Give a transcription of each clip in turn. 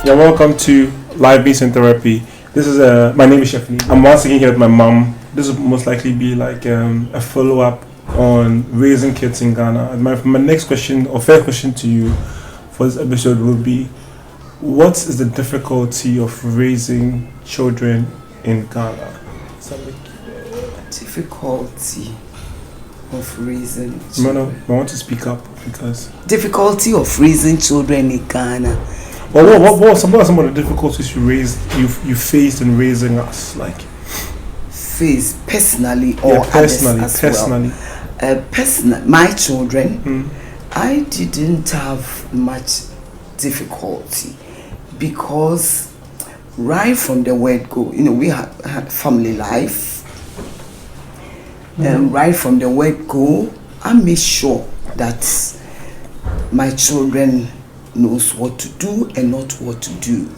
You're welcome to Live Beats and Therapy. This is my name is Shefni. I'm once again here with my mom. This will most likely be like a follow-up on raising kids in Ghana. My next question or first question to you for this episode will be, what is the difficulty of raising children in Ghana? Difficulty of raising children. I want to speak up because difficulty of raising children in Ghana. Well, what are some of the difficulties you faced in raising us? Like face personally or personally, others as well. My children, I didn't have much difficulty because right from the word go, we had family life. And right from the word go, I made sure that my children knows what to do and not what to do.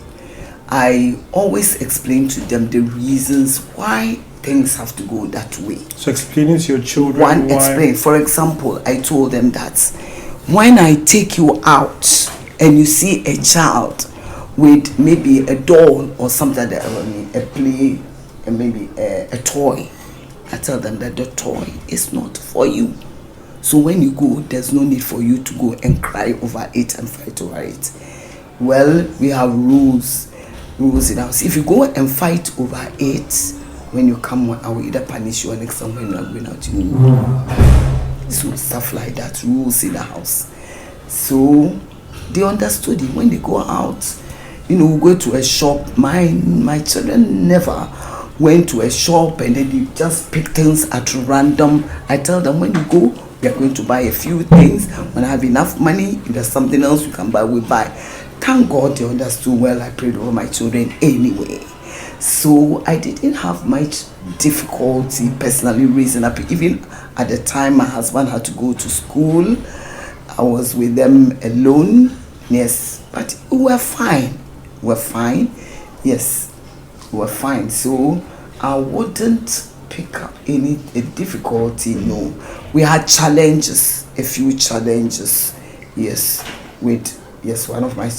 I always explain to them the reasons why things have to go that way. So explaining to your children explain. For example, I told them that when I take you out and you see a child with maybe a doll or something, a play, and maybe a toy, I tell them that the toy is not for you. So when you go, there's no need for you to go and cry over it and fight over it. Well, we have rules in house. If you go and fight over it, when you come, I will either punish you or next time when you are going out, So stuff like that, rules in the house. So they understood it. When they go out, we go to a shop. My children never went to a shop and then you just pick things at random. I tell them, when you go, we are going to buy a few things. When I have enough money, if there's something else you can buy, we buy. Thank God they understood well. I prayed over my children anyway. So I didn't have much difficulty personally raising up. Even at the time my husband had to go to school, I was with them alone. Yes, but we were fine. Yes, we were fine. So I wouldn't pick up any difficulty. No, we had challenges, a few challenges. Yes, one of my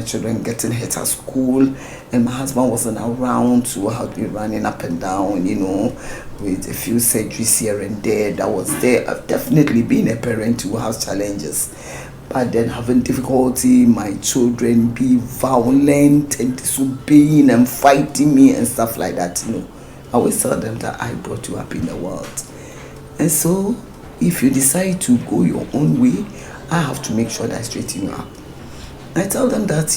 children getting hit at school, and my husband wasn't around to help me running up and down. With a few surgeries here and there. That was there. I've definitely been a parent who has challenges. But then having difficulty, my children be violent and disobeying and fighting me and stuff like that. I always tell them that I brought you up in the world. And so, if you decide to go your own way, I have to make sure that I straighten you up. I tell them that,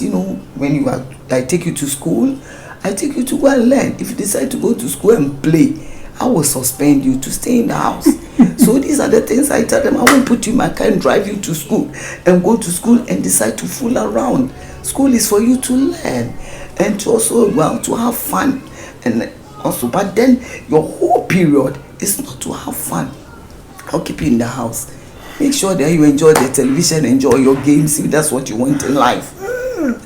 when I take you to school, I take you to go and learn. If you decide to go to school and play, I will suspend you to stay in the house. So these are the things I tell them. I won't put you in my car and drive you to school and go to school and decide to fool around. School is for you to learn and to also, to have fun. And also, but then your whole period is not to have fun. I'll keep you in the house. Make sure that you enjoy the television, enjoy your games, if that's what you want in life.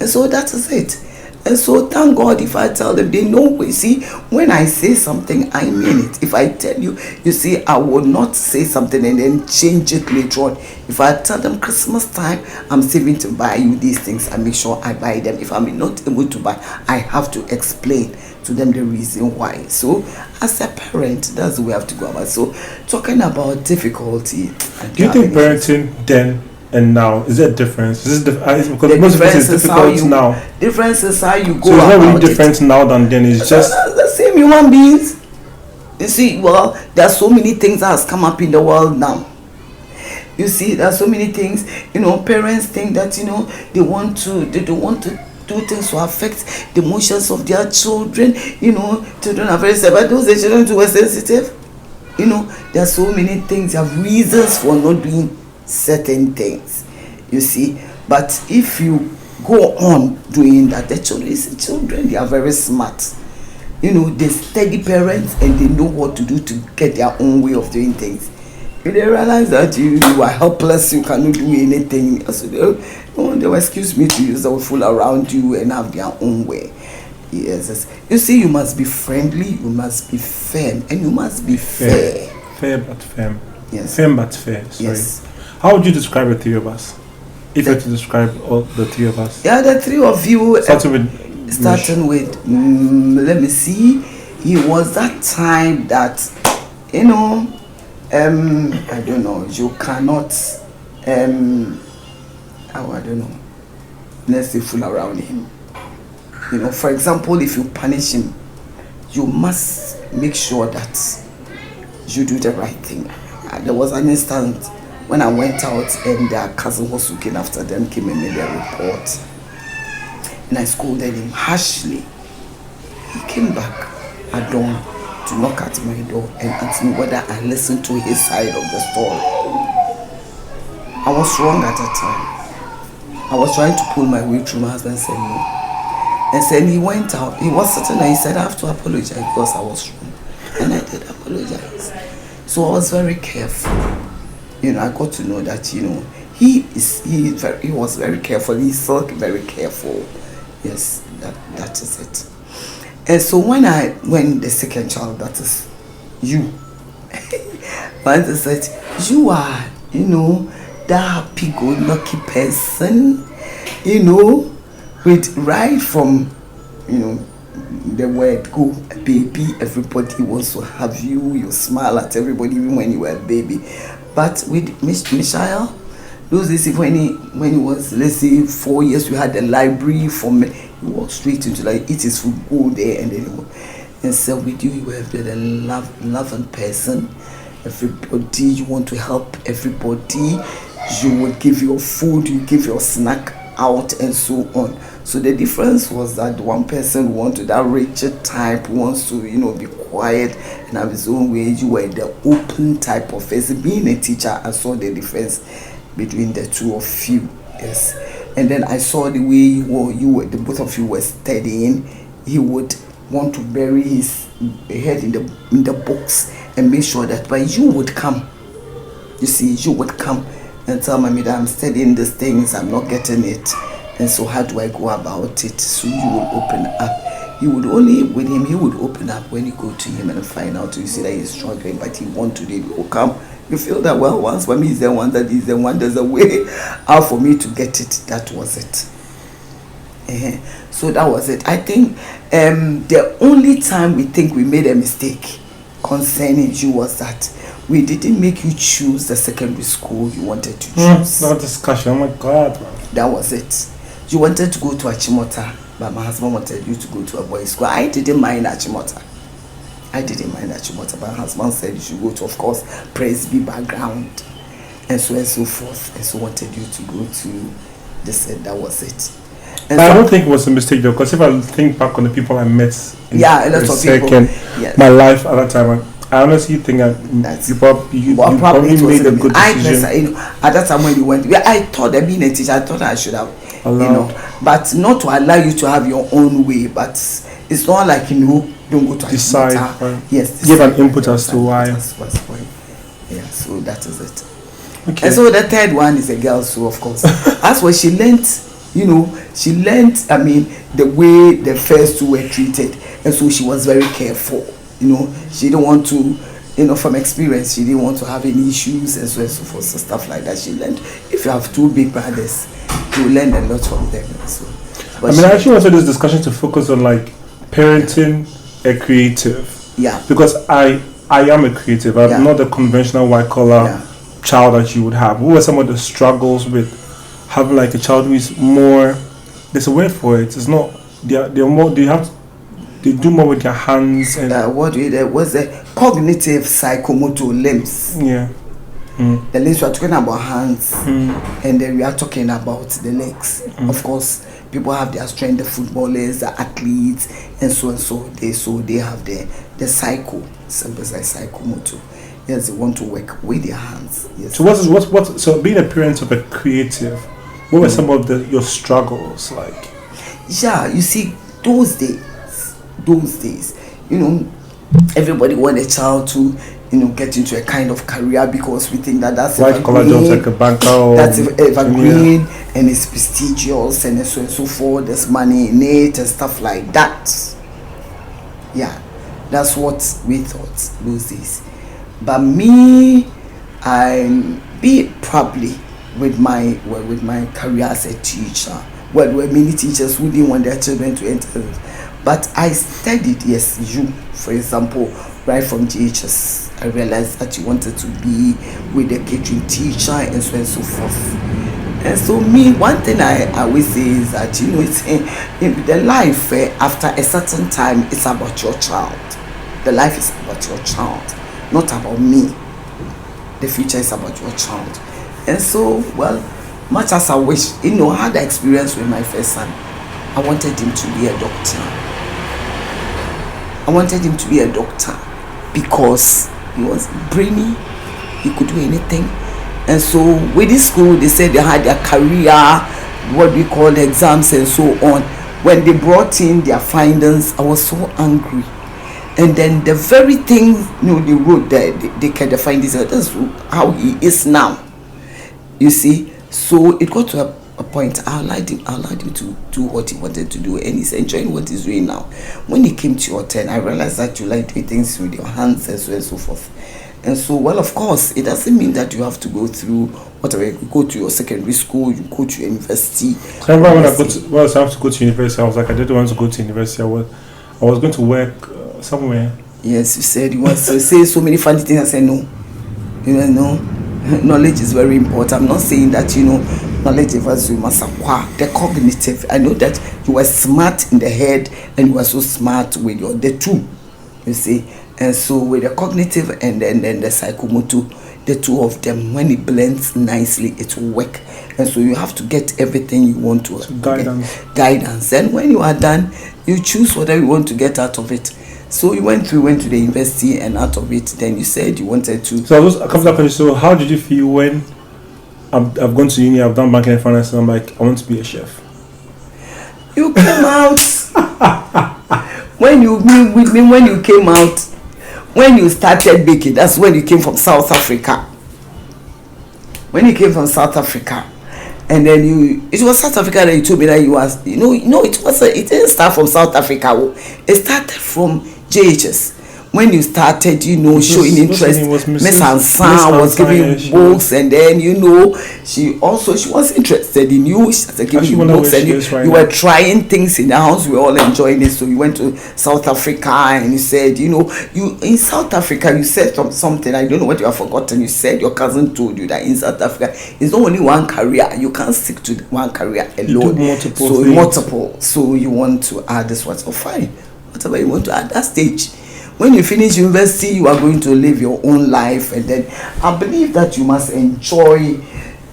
And so that is it. And so thank God if I tell them, they know. You see, when I say something, I mean it. If I tell you, you see, I will not say something and then change it later on. If I tell them Christmas time, I'm saving to buy you these things, I make sure I buy them. If I'm not able to buy, I have to explain to them the reason why. So as a parent, that's the way I have to go about it. So talking about difficulty. Do you think parenting then and now, is there a difference? Because most of it is difficult now. Difference is how you go. So it's not really different now than then. It's just the same human beings. You see, well, there are so many things that has come up in the world now. You see, there are so many things. Parents think that they don't want to do things to affect the emotions of their children. Children are very sensitive, but those children too are sensitive. There are so many things. There are reasons for not doing certain things, you see. But if you go on doing that, the children, they are very smart. They study parents and they know what to do to get their own way of doing things. If they realize that you are helpless, you cannot do anything, so they will excuse me to use, they will fool around you and have their own way. Yes. You see, you must be friendly, you must be firm, and you must be fair. Fair but firm. Yes. Firm but fair. Sorry. Yes. How would you describe the three of us? If you had to describe all the three of us. Yeah, the three of you. Starting with, let me see. It was that time that, I don't know. You cannot, I don't know. Let's say fool around him. For example, if you punish him, you must make sure that you do the right thing. There was an instance when I went out and their cousin was looking after them, came and made a report. And I scolded him harshly. He came back at dawn to knock at my door and ask me whether I listened to his side of the story. I was wrong at that time. I was trying to pull my way through. My husband said no. And then he went out. He was sitting there. He said, I have to apologize because I was wrong. And I did apologize. So I was very careful. I got to know that, he was very careful. He's still very careful. Yes, that is it. And so when the second child, that is you, when they said, you are, that happy-go-lucky person, with right from, the word go, baby, everybody wants to have you. You smile at everybody even when you were a baby. But with Michelle, those days when he was, let's say, 4 years, we had the library for me. He walked straight into eat his food, go there, and then he walked. And so with you have been a loving person. Everybody, you want to help everybody. You would give your food, you give your snack out, and so on. So the difference was that one person wanted that rigid type, wants to, be quiet and have his own way. You were the open type of person. Being a teacher, I saw the difference between the two of you. Yes. And then I saw the way the both of you were studying. He would want to bury his head in the books and make sure that, but you would come. You see, you would come and tell mommy that I'm studying these things, I'm not getting it. And so how do I go about it? So you will open up. You would only, with him, he would open up when you go to him and find out, you see that he's struggling, but he wants to do it. He will come. You feel that, well, once for me is the one that is the one, there's a way out for me to get it. That was it. So that was it. I think the only time we think we made a mistake concerning you was that we didn't make you choose the secondary school you wanted to choose. No discussion. Oh my God, man. That was it. You wanted to go to Achimota, but my husband wanted you to go to a boys' school. I didn't mind Achimota. But my husband said you should go to, of course, Presby background, and so forth, and so wanted you to go to this, and that was it. And I don't think it was a mistake though, because if I think back on the people I met in a lot of people, yes. My life at that time, I honestly think you probably made a good decision. At that time when you went, I thought that being a teacher, I thought I should have, but not to allow you to have your own way. But it's not like don't go to decide. Yes, give an input as to why. Yeah, so that is it. Okay. And so the third one is a girl. So of course, that's what she learnt. She learnt. The way the first two were treated, and so she was very careful. She didn't want to, from experience, she didn't want to have any issues and so forth, so stuff like that. She learned. If you have two big brothers, you learn a lot from them. So, I actually wanted this discussion to focus on like parenting a creative. Yeah. Because I am a creative. I'm not the conventional white collar child that you would have. What were some of the struggles with having like a child who is more? There's a word for it. It's not. They're more. They do more with their hands and was the cognitive psychomotor limbs. Yeah. The limbs we are talking about hands, and then we are talking about the legs. Of course, people have their strength, the footballers, the athletes, and so they have the psycho, simple as psychomotor. Yes, they want to work with their hands. Yes. So so being a parent of a creative, what were some of your struggles like? Yeah, you see, those days, everybody want a child to, get into a kind of career because we think that's white collar jobs like a banker. That's evergreen and it's prestigious and so forth. There's money in it and stuff like that. Yeah, that's what we thought those days. But me, probably with my career as a teacher. Well, there were many teachers who didn't want their children to enter, but I studied. Yes, you, for example, right from GHS, I realized that you wanted to be with a catering teacher and so forth. And so me, one thing I always say is that, you know, it's in the life, after a certain time, it's about your child. The life is about your child, not about me. The future is about your child. And so, well, much as I wish, you know, I had the experience with my first son, I wanted him to be a doctor. I wanted him to be a doctor because he was brainy, he could do anything. And so with this school, they said they had their career, what we call exams and so on. When they brought in their findings, I was so angry. And then the very thing, you know, they wrote that they can define this, that's how he is now. You see, so it got to a point. I allowed him to do what he wanted to do, and he's enjoying what he's doing now. When he came to your turn, I realized that you like doing things with your hands and so forth. And so, well, of course, it doesn't mean that you have to go through whatever. You go to your secondary school, you go to university. So when I have to go to university, I was like, I didn't want to go to university. I was going to work somewhere. Yes, you said you want to say so many funny things. I said no. You know, knowledge is very important. I'm not saying that, you know, knowledge is you must acquire the cognitive. I know that you were smart in the head and you were so smart with the two. You see. And so with the cognitive and then the psychomotor, the two of them, when it blends nicely, it will work. And so you have to get everything you want to. So guidance. And when you are done, you choose whatever you want to get out of it. So you went to the university, and out of it, then you said you wanted to. So I was a couple of questions. So how did you feel when I've gone to uni, I've done banking and finance, and I'm like, I want to be a chef? You came out. When you came out, when you started baking, that's when you came from South Africa. When you came from South Africa, and then it was South Africa that you told me that you was, it didn't start from South Africa. It started from JHS. When you started, showing interest, Miss Ansan was giving books, and then, she was interested in you. She started giving you books, and you were trying things in the house. We were all enjoying it. So you went to South Africa, and you said, you in South Africa, you said something. I don't know what you have forgotten. You said your cousin told you that in South Africa, it's not only one career. You can't stick to one career alone. Multiple. So you want to add this one. So fine, whatever you want to add that stage. When you finish university, you are going to live your own life, and then I believe that you must enjoy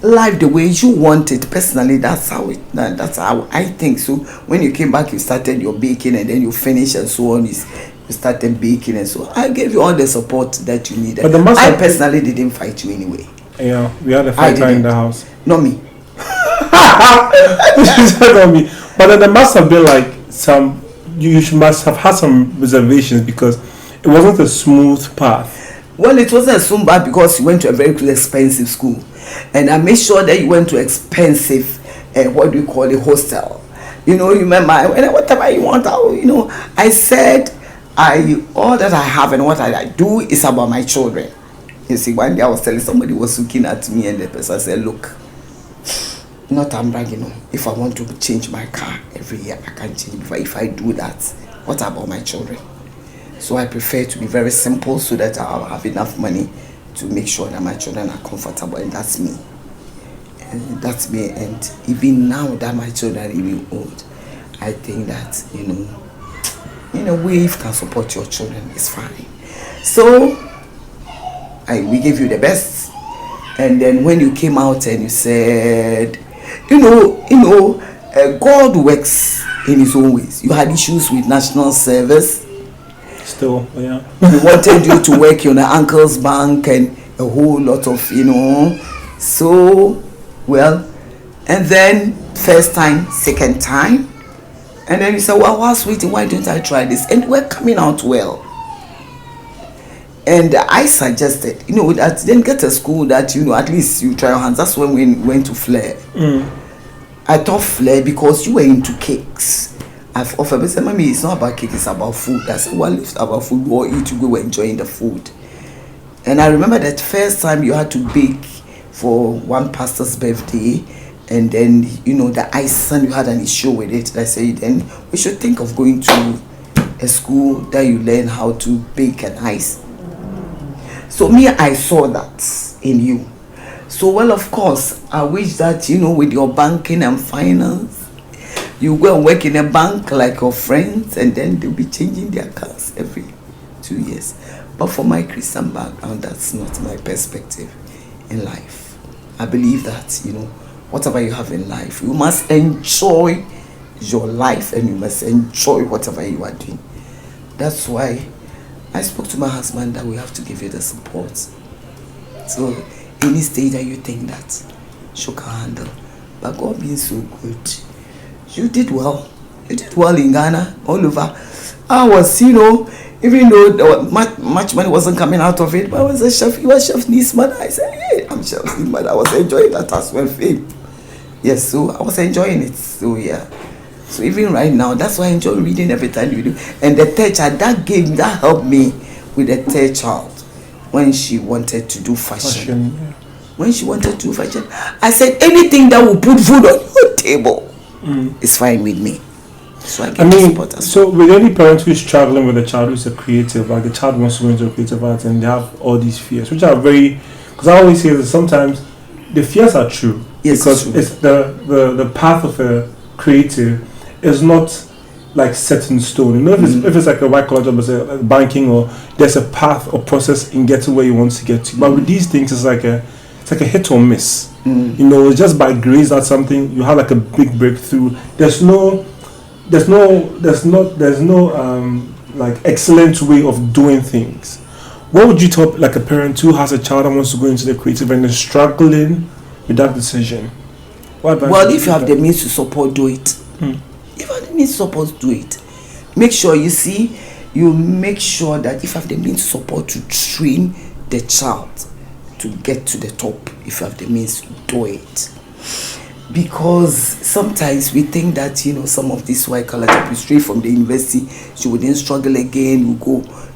life the way you want it. Personally, that's how I think. So when you came back, you started your baking, and then you finished and so on. You started baking, and so I gave you all the support that you needed. But I personally didn't fight you anyway. Yeah, we had a fighter in the house. Not me. Not me. But then there must have been like some. You must have had some reservations because it wasn't a smooth path. Well, it wasn't a smooth path because you went to a very expensive school, and I made sure that you went to expensive, what do you call it, hostel. You remember, whatever you want, I said, all that I have and what I do is about my children. You see, one day I was telling somebody was looking at me, and the person said, look, not I'm bragging, if I want to change my car every year, I can change it. If I do that, what about my children? So I prefer to be very simple so that I'll have enough money to make sure that my children are comfortable, and that's me. And that's me. And even now that my children are even old, I think that, in a way, if you can support your children, it's fine. So we gave you the best. And then when you came out and you said, God works in his own ways. You had issues with national service. Still, yeah. We wanted you to work in an uncle's bank and a whole lot of, So, well, and then first time, second time. And then you said, well, I was waiting, why don't I try this? And we're coming out well. And I suggested, that then get a school that, at least you try your hands. That's when we went to Flair. I thought Flair because you were into cakes. I've offered, but Mommy, it's not about cake, it's about food. I said, well, it's about food, or eat, we were enjoying the food. And I remember that first time you had to bake for one pastor's birthday, and then the ice, and you had an issue with it. I said, then we should think of going to a school that you learn how to bake an ice. So me, I saw that in you. So, well, of course, I wish that, with your banking and finance, you go and work in a bank like your friends, and then they'll be changing their cars every 2 years. But for my Christian background, that's not my perspective in life. I believe that, whatever you have in life, you must enjoy your life, and you must enjoy whatever you are doing. That's why I spoke to my husband that we have to give you the support. So any stage that you think that she can handle, but God being so good, you did well. You did well in Ghana, all over. I was, even though much money wasn't coming out of it, but I was a chef. You were Chef Ni's mother. I said, hey, I'm Chef Ni's mother. I was enjoying that as well, fame. Yes, so I was enjoying it. So yeah. So even right now, that's why I enjoy reading every time you do. And the third child, that helped me with the third child when she wanted to do fashion. Yeah. When she wanted to do fashion, I said anything that will put food on your table is fine with me. So I support us. So with any parent who's struggling with a child who's a creative, like the child wants to go into a creative arts and they have all these fears, which are very, because I always say that sometimes the fears are true. Yes, because it's the path of a creative is not like set in stone. If it's like a white collar job, as a banking, or there's a path or process in getting where you want to get to. But with these things, it's like a hit or miss. It's just by grace that something you have like a big breakthrough. There's no like excellent way of doing things. What would you tell like a parent who has a child that wants to go into the creative and is struggling with that decision? Well, if you have the means to support, do it. If you have the means to support, do it. Make sure you make sure that if you have the means to support, to train the child to get to the top. If you have the means, do it. Because sometimes we think that some of these white collar people straight from the university, she would then struggle again.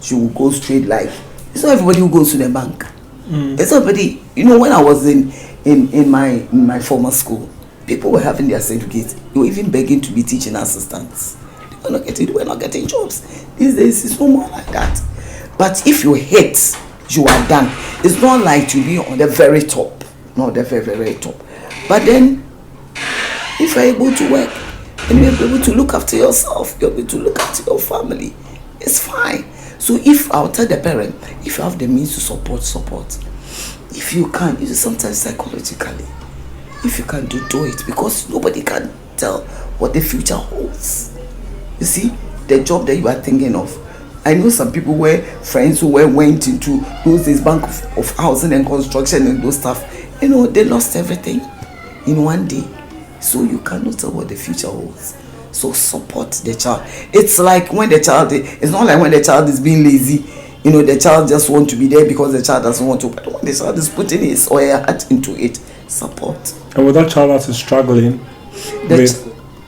She will go straight. Like, it's not everybody who goes to the bank. It's everybody. When I was in my former school, people were having their certificates. They were even begging to be teaching assistants. They were not getting jobs. These days it's no more like that. But if you hit, you are done. It's not like to be on the very top, not the very, very top. But then, if you're able to work and you're able to look after yourself, you're able to look after your family, it's fine. So I'll tell the parent, if you have the means to support. If you can, sometimes psychologically, if you can do it, because nobody can tell what the future holds. You see, the job that you are thinking of. I know some people were friends who went into those bank of housing and construction and those stuff. They lost everything in one day. So you cannot tell what the future holds. So support the child. It's like when it's not like when the child is being lazy. The child just want to be there because the child doesn't want to. But when the child is putting his or her heart into it, support. And with that child that is struggling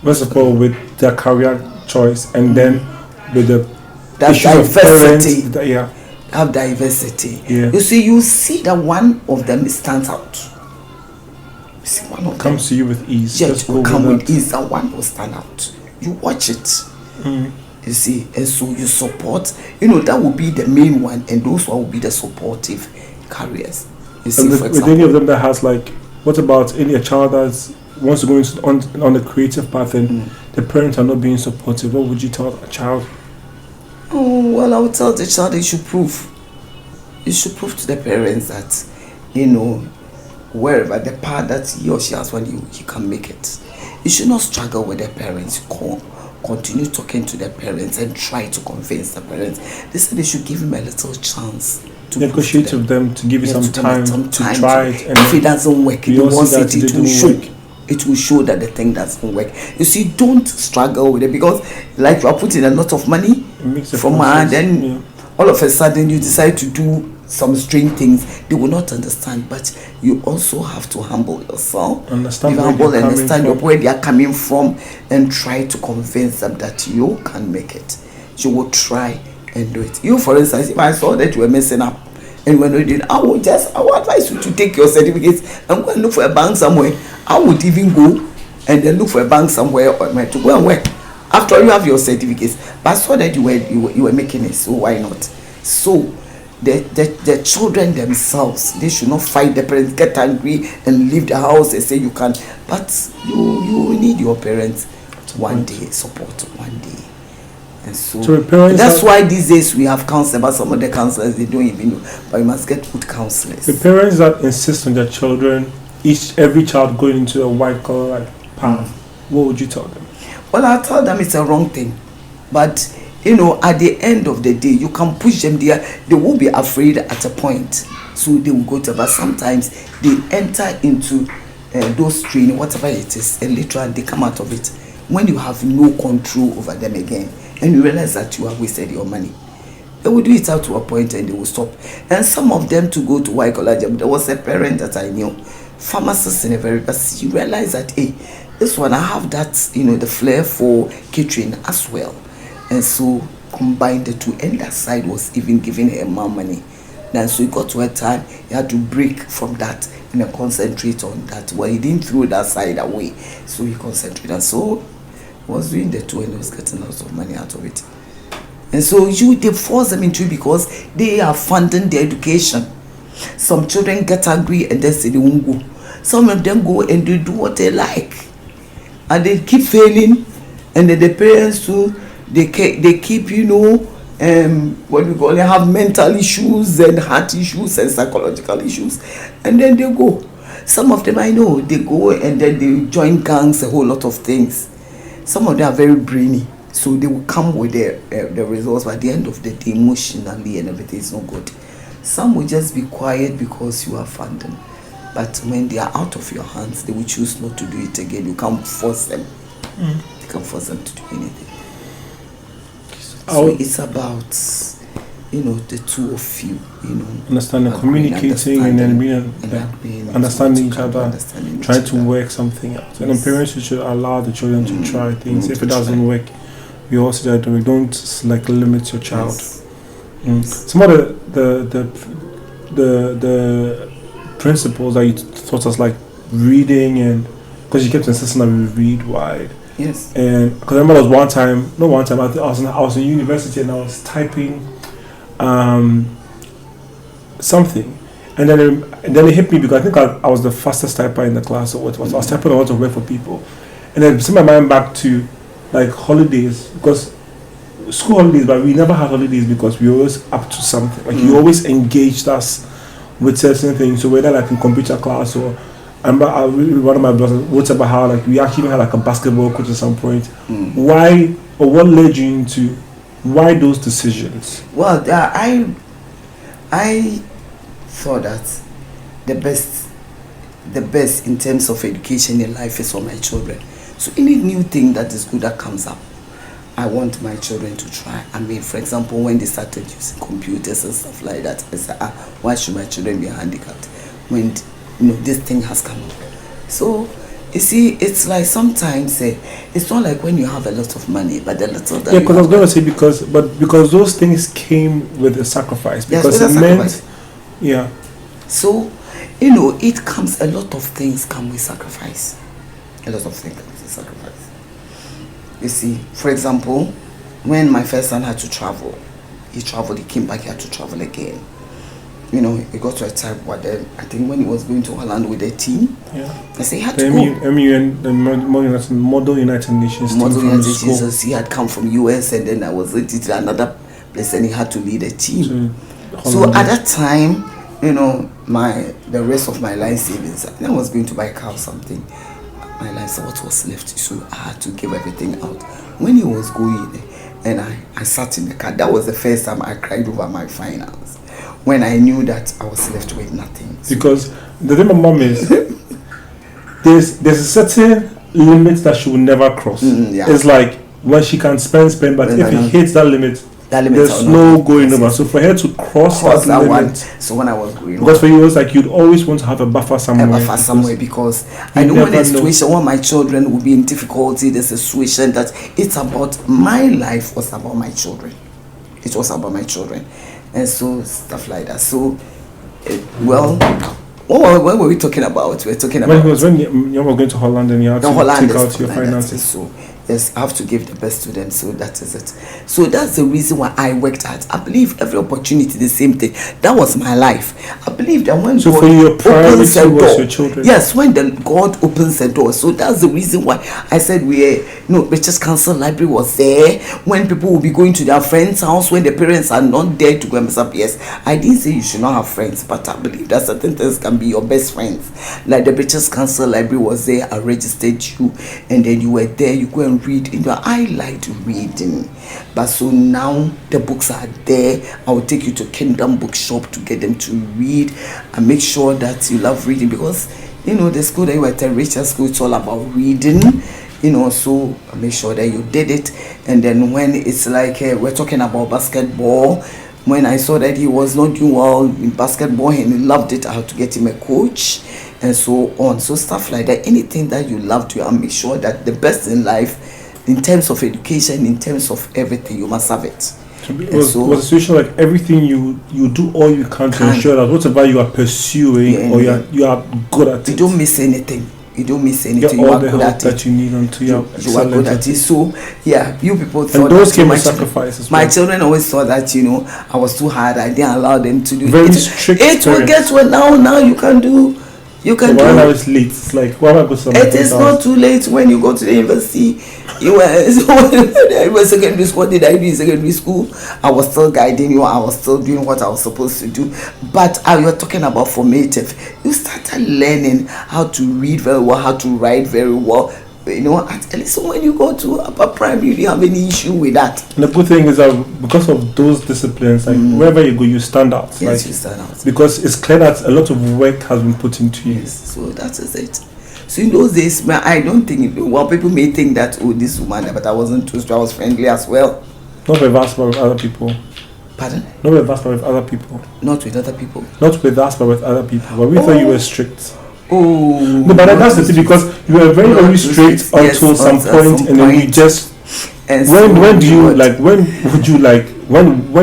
first of all, with their career choice, and then with the diversity. Have diversity. Yeah. You see that one of them stands out. You see one of comes to you with ease. Yes, will come with ease, and one will stand out. You watch it. You see, and so you support. That will be the main one, and those will be the supportive careers. You see, for example, with any of them that has what about a child that wants to go on the creative path and the parents are not being supportive? What would you tell a child? Oh, well, I would tell the child they should prove. You should prove to the parents that, wherever the path that he or she has, when you can make it. You should not struggle with the parents. Continue talking to the parents and try to convince the parents. They said they should give him a little chance to negotiate with them, to give you some time to try it. And if it doesn't work, it will show that the thing doesn't work. You see, don't struggle with it, because like you are putting a lot of money from her, then all of a sudden you decide to do some strange things. They will not understand, but you also have to humble yourself. Understand where they are coming from, and try to convince them that you can make it. You will try and do it. You, for instance, if I saw that you were messing up, and when we did, I will advise you to take your certificates and go and look for a bank somewhere. I would even go and then look for a bank somewhere or to go and work. After all, you have your certificates, but I saw that you were making it, so why not? So the children themselves, they should not fight the parents, get angry and leave the house and say you can't. But you need your parents one day, support one day. And so that's why these days we have counselors, but some of the counselors they don't even know. But you must get good counselors. The parents that insist on their children, every child going into a white collar path, what would you tell them? Well, I'll tell them it's a wrong thing. But at the end of the day, you can push them there. They will be afraid at a point, so they will go to. But sometimes they enter into those training, whatever it is, and later on they come out of it when you have no control over them again, and you realize that you have wasted your money. They will do it out to a point and they will stop. And some of them to go to white collar job. There was a parent that I knew, pharmacist in a very, but you realize that this one I have that the flair for catering as well, and so combined the two, and that side was even giving her more money. Then so he got to a time he had to break from that and concentrate on that. Well, he didn't throw that side away, so he concentrated, and so he was doing the two and he was getting lots of money out of it. And so they force them into it because they are funding their education. Some children get angry and then say they won't go. Some of them go and they do what they like, and they keep failing, and then the parents too, they keep what we call, they have mental issues and heart issues and psychological issues, and then they go. Some of them I know, they go and then they join gangs, a whole lot of things. Some of them are very brainy, so they will come with the results, but at the end of the day, emotionally and everything is not good. Some will just be quiet because you are funding, but when they are out of your hands, they will choose not to do it again. You can't force them. You can't force them to do anything. So it's about the two of you, understanding, communicating, and then understanding each other, trying to work something out. And then parents should allow the children to try things. If it doesn't work, we also don't limit your child. Some of the principles that you taught us, like reading, and because you kept insisting that we read wide. Yes. And because I remember there was I was in university and I was typing something, and then it hit me because I think I was the fastest typer in the class, or what was I was typing a lot of work for people, and then sent my mind back to holidays, because school holidays, but we never had holidays because we were always up to something. You always engaged us with certain things. So whether in computer class, or I remember one of my brothers wrote about how we actually had a basketball coach at some point. Why, or what led you into why those decisions? Well, I thought that the best in terms of education in life is for my children. So any new thing that is good that comes up, I want my children to try. I mean, for example, when they started using computers and stuff like that, I said, why should my children be handicapped when this thing has come up? So you see, it's like sometimes it's not like when you have a lot of money, but the little that because I was going to say because those things came with a sacrifice, because it meant So it comes, a lot of things come with sacrifice. A lot of things come with sacrifice. You see, for example, when my first son had to travel, he came back, he had to travel again. He got to a time where I think when he was going to Holland with the team, I say he had to go. The Model United Nations team. He had come from US, and then I was to another place, and he had to lead a team. So at that time, the rest of my life savings, I was going to buy a car or something. My life, so what was left, so I had to give everything out. When he was going, and I sat in the car, that was the first time I cried over my finance, when I knew that I was left with nothing. So because the thing my mom is, there's a certain limit that she will never cross. It's like when she can spend, but if it hits that limit, there's no going over. So for her to cross that limit, so when I was going, because for you it was like you'd always want to have a buffer somewhere. Because I know when a situation, when my children will be in difficulty, there's a situation that it's about my life was about my children. It was about my children. and so stuff like that. So, well, what were we talking about? We're talking about when you were going to Holland and you had to take out your finances. So yes, I have to give the best to them. So that is it. So that's the reason why I worked hard. I believe every opportunity, the same thing. That was my life. I believe that when so God for your priority opens a was door, your children. yes, when God opens a door. So that's the reason why I said Richard's Council Library was there. When people will be going to their friends' house, when the parents are not there to go and mess up. Yes, I didn't say you should not have friends, but I believe that certain things can be your best friends. Like the Richard's Council Library was there. I registered you, and then you were there. You go and read. I liked reading, but so now the books are there. I will take you to Kingdom Bookshop to get them to read and make sure that you love reading, because the school that you were at, Richard School, it's all about reading. So make sure that you did it. And then when it's like we're talking about basketball, when I saw that he was not doing well in basketball and he loved it, I had to get him a coach and so on. So stuff like that. Anything that you love to, and make sure that the best in life, in terms of education, in terms of everything, you must have it. Was a situation like everything you do all you can to ensure that whatever you are pursuing or you are good at it. You don't miss anything. You don't miss anything. You are good at it. That you need until you are good at it. So you people thought, and those came with sacrifices. My children always thought that I was too hard. I didn't allow them to do very strict. It will get well now. You can do. You can do. Now it's late. It's like it is not too late when you go to the university. You were secondary school. What did I do in secondary school? I was still guiding you. I was still doing what I was supposed to do. But you were talking about formative. You started learning how to read very well, how to write very well. At least when you go to upper primary, you didn't have any issue with that. And the good thing is that because of those disciplines, like wherever you go, you stand out. Yes, you stand out. Because it's clear that a lot of work has been put into you. Yes, so that is it. So in those days, I don't think, people may think that, this woman, but I wasn't too strong, I was friendly as well. Not with us, but with other people. Pardon? Not with us, but with other people. Not with other people? Not with us, but with other people. But we thought you were strict. Oh. No, but that's the thing, because you were very, very strict until some point, and then you just. When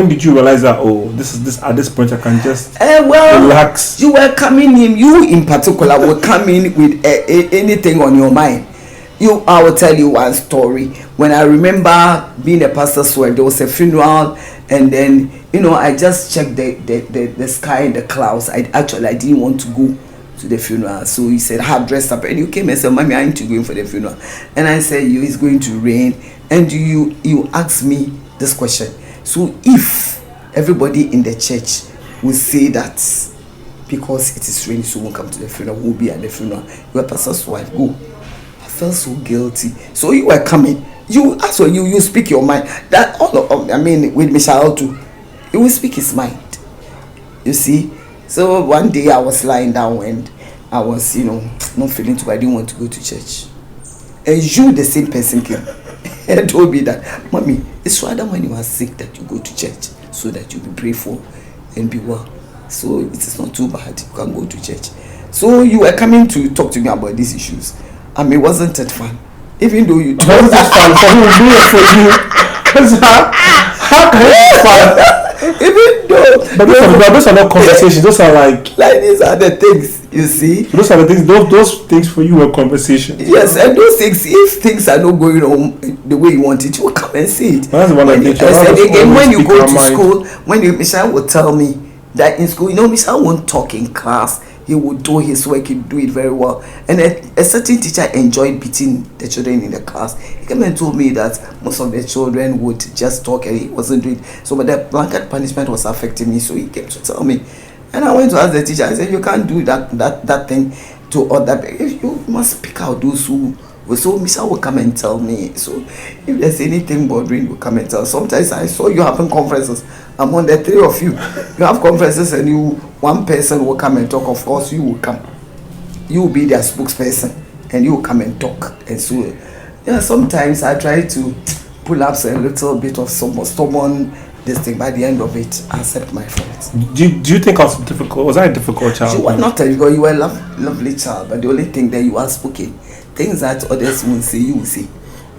did you realize that this at this point I can just relax? You were coming in. You in particular were coming with anything on your mind. I will tell you one story. When I remember being a pastor's wife, there was a funeral, and then I just checked the sky and the clouds. I didn't want to go to the funeral, so he said, "Have dressed up," and you came and said, "Mommy, I ain't going for the funeral." And I said, "It's going to rain," and you asked me this question. So if everybody in the church will say that because it is raining, so won't come to the funeral, we'll be at the funeral, you are pastor's wife, go. I felt so guilty. So you were coming. You speak your mind. That with Michelle too, he will speak his mind. You see. So one day I was lying down and I was, not feeling too. I didn't want to go to church. And the same person came and told me that, "Mommy, it's rather when you are sick that you go to church so that you be prayed for and be well. So it is not too bad. You can go to church." So you were coming to talk to me about these issues. Wasn't it fun? Even though you told me fun for who? Do it for you. How can it be fun? Even though, but those are not conversations. Those are like these are the things, you see. Those are the things. Those things for you were conversations. Yes, and those things. If things are not going on the way you want it, you will come and see it. That's one of the things. Again, when you go to school, Michelle will tell me that in school, Michelle won't talk in class. He would do his work, he'd do it very well. And a certain teacher enjoyed beating the children in the class. He came and told me that most of the children would just talk and he wasn't doing it. So, but the blanket punishment was affecting me, so he came to tell me. And I went to ask the teacher, I said, "You can't do that thing to other people. You must pick out those who." So Michelle will come and tell me. So if there's anything bothering you, come and tell. Sometimes I saw you having conferences among the three of you. You have conferences and one person will come and talk. Of course, you will come. You will be their spokesperson and you will come and talk. And so, sometimes I try to pull up a little bit of stubborn this thing. By the end of it, I accept my fault. Do you think I was difficult? Was I a difficult child? You were not difficult. You were a lovely child. But the only thing that you are speaking, things that others won't say, you will say.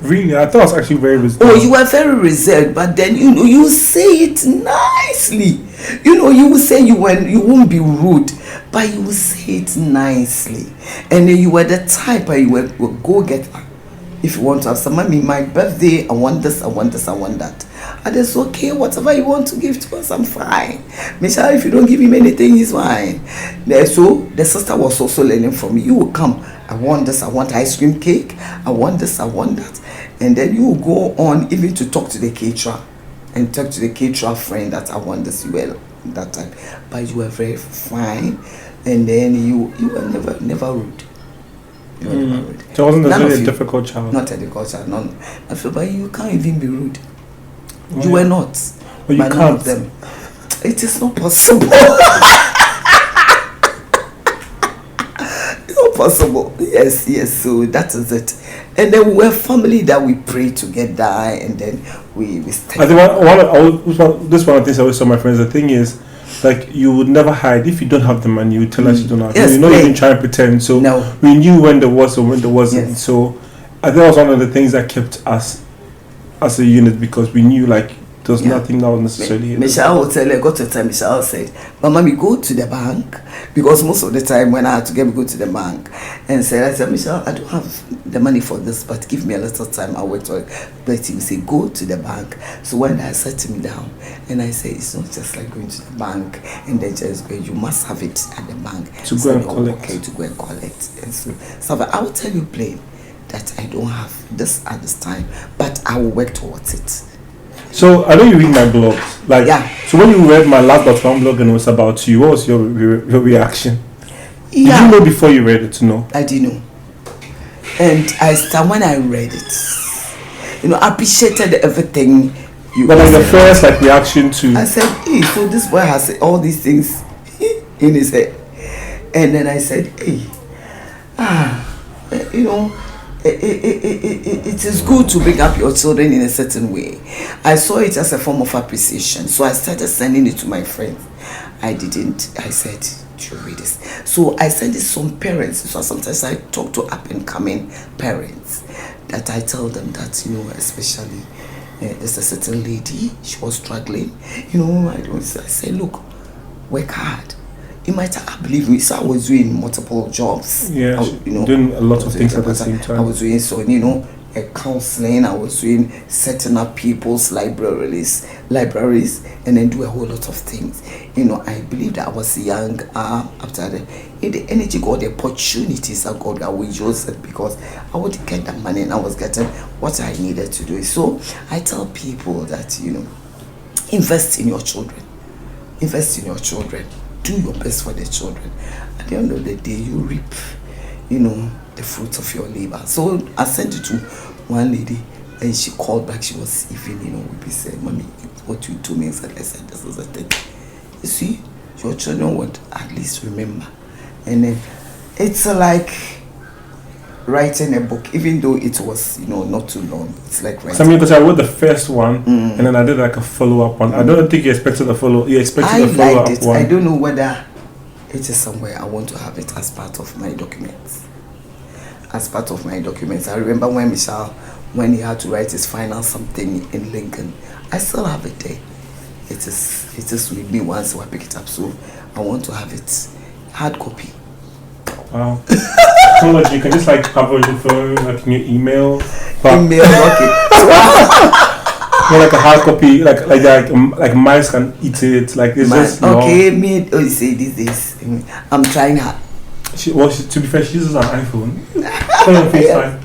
Really? I thought I was actually very reserved. Oh, you were very reserved, but then you say it nicely. You will say you won't be rude, but you will say it nicely. And then you were the type you were go get. If you want to have some money, my birthday, I want this, I want this, I want that. And it's okay, whatever you want to give to us, I'm fine. Michelle, if you don't give him anything, he's fine. So the sister was also learning from me. You will come, I want this, I want ice cream cake, I want this, I want that. And then you will go on even to talk to the caterer and talk to the caterer friend that I want this well that time. But you were very fine, and then you were never rude. So it wasn't necessarily a difficult child. Not a difficult child, none. I feel, but you can't even be rude. Well, you were not. But you can't. None of them. It is not possible. It's not possible. Yes. So that is it. And then we were family that we pray together, and then we stay. I think this one of the things I always tell my friends. The thing is, like, you would never hide. If you don't have the money, you tell us you don't have. Yes, you even try and pretend. So we knew when there was or when there wasn't. Yes. So I think that was one of the things that kept us as a unit, because we knew, like, there's nothing that was necessarily. Michelle will tell her, got to the time Michelle said, "But mommy, go to the bank," because most of the time when I had to go to the bank, and said, I said, "Michelle, I don't have the money for this, but give me a little time, I'll wait for it." But he would say, "Go to the bank." So when I sat him down, and I said, "It's not just like going to the bank and then just go, you must have it at the bank to go and collect." Okay, to go and collect. And so I will tell you plain that I don't have this at this time, but I will work towards it. So I know you read my blogs, like, So when you read my last .1 blog and it was about you, what was your reaction? Did you know before you read it? No, I didn't know. And when I read it, I appreciated everything you. But like the first reaction to, I said, "Hey, so this boy has all these things in his head," and then I said, "Hey, it is good to bring up your children in a certain way." I saw it as a form of appreciation, so I started sending it to my friends. I said, "Do you read this?" So I sent it to some parents. So sometimes I talk to up and coming parents, that I tell them that, especially there's a certain lady, she was struggling. I say, "Look, work hard." You might have believed me. So I was doing multiple jobs. Yeah, doing a lot of things at the same time. I was doing counseling. I was doing setting up people's libraries, and then do a whole lot of things. I believe that I was young. After the energy, got the opportunities I got, I would use it, because I would get the money and I was getting what I needed to do. So I tell people that invest in your children. Invest in your children. Do your best for the children. At the end of the day, you reap, the fruits of your labor. So I sent it to one lady, and she called back. She was even, we said, "Mommy, what you told me," I said, "This is the thing. You see, your children would at least remember." And then it's like writing a book, even though it was, not too long. It's like writing. Because I wrote the first one, and then I did like a follow-up one. I don't think you expected a follow-up. You expected a follow-up one. I don't know whether it is somewhere. I want to have it as part of my documents. As part of my documents. I remember when when he had to write his final something in Lincoln, I still have it there. It is with me once I pick it up. So I want to have it hard copy. Wow. So you can just cover your phone, in your email. Email, okay. Like a hard copy, like mice can eat it. It's just okay. You say these days, I'm trying hard. To be fair, she uses an iPhone. On FaceTime.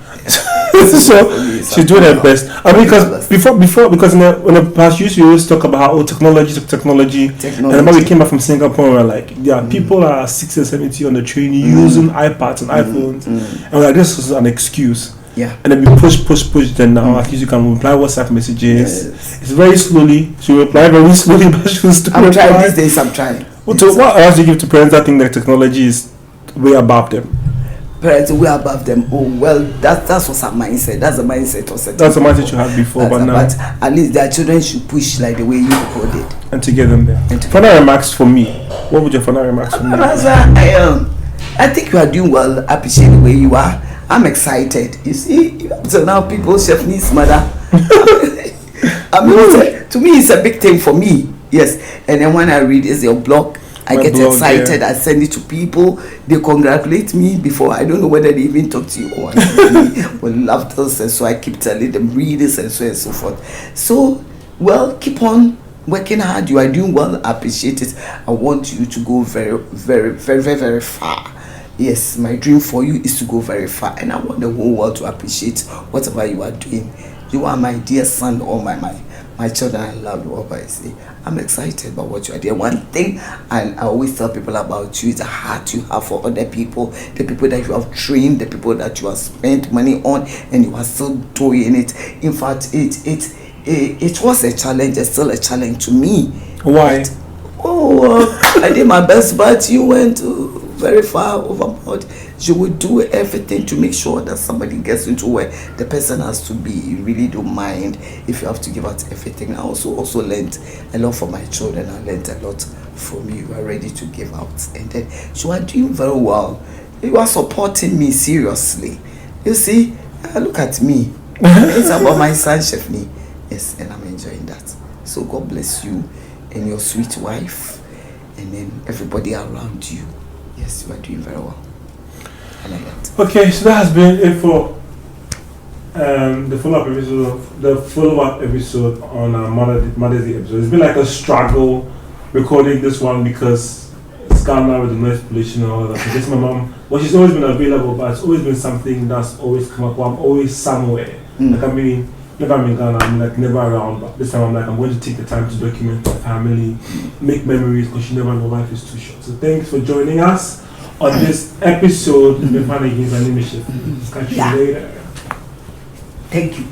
So she's doing her best. Because because in the past you always talk about how technology. And when we came back from Singapore, we were like, people are 60 or 70 on the train using iPads and iPhones, and we're like, this is an excuse. Yeah. And then we push. Then now at least you can reply WhatsApp messages. Yes. It's very slowly. She will reply very slowly, but she will still reply. I'm trying these days. I'm trying. What else do you give to parents that think that technology is way above them? Parents way above them. Oh well, that's what's our mindset. That's the mindset of certain. That's the mindset you had before, but now. But at least their children should push like the way you people did. And to get them there. Final remarks for me. What would your final remarks for me? I think you are doing well. Appreciate the way you are. I'm excited. You see, so now people, Chef's mother. I mean, to me, it's a big thing for me. Yes, and then when I read is your blog, I get excited. Yeah. I send it to people. They congratulate me before. I don't know whether they even talk to you or with laughter, and so I keep telling them read this and so forth. So, well, keep on working hard. You are doing well. I appreciate it. I want you to go very, very, very, very, very far. Yes, my dream for you is to go very far, and I want the whole world to appreciate whatever you are doing. You are my dear son, or my children. I love you. What I say, I'm excited about what you are doing. One thing I always tell people about you is the heart you have for other people, the people that you have trained, the people that you have spent money on, and you are still doing it. In fact, it was a challenge. It's still a challenge to me. Why? I did my best, but you went very far overboard. You would do everything to make sure that somebody gets into where the person has to be. You really don't mind if you have to give out everything. I also learned a lot from my children. I learned a lot from you. You are ready to give out, and then you are doing very well. You are supporting me seriously. You see, look at me. It's about my son, Chefney. Yes, and I'm enjoying that. So God bless you and your sweet wife, and then everybody around you. Yes, you are doing very well. I like that. Okay, so that has been it for the follow-up episode on Mother's Day episode. It's been like a struggle recording this one because it's Ghana with the noise pollution and all that. So this my mom, well, she's always been available, but it's always been something that's always come up. I'm always somewhere. Like never I'm in Ghana, I'm like never around, but this time I'm like, I'm going to take the time to document my family, make memories, because you never know, life is too short. So thanks for joining us on this episode. It's been fun again. My name is Chef. Catch you later. Thank you.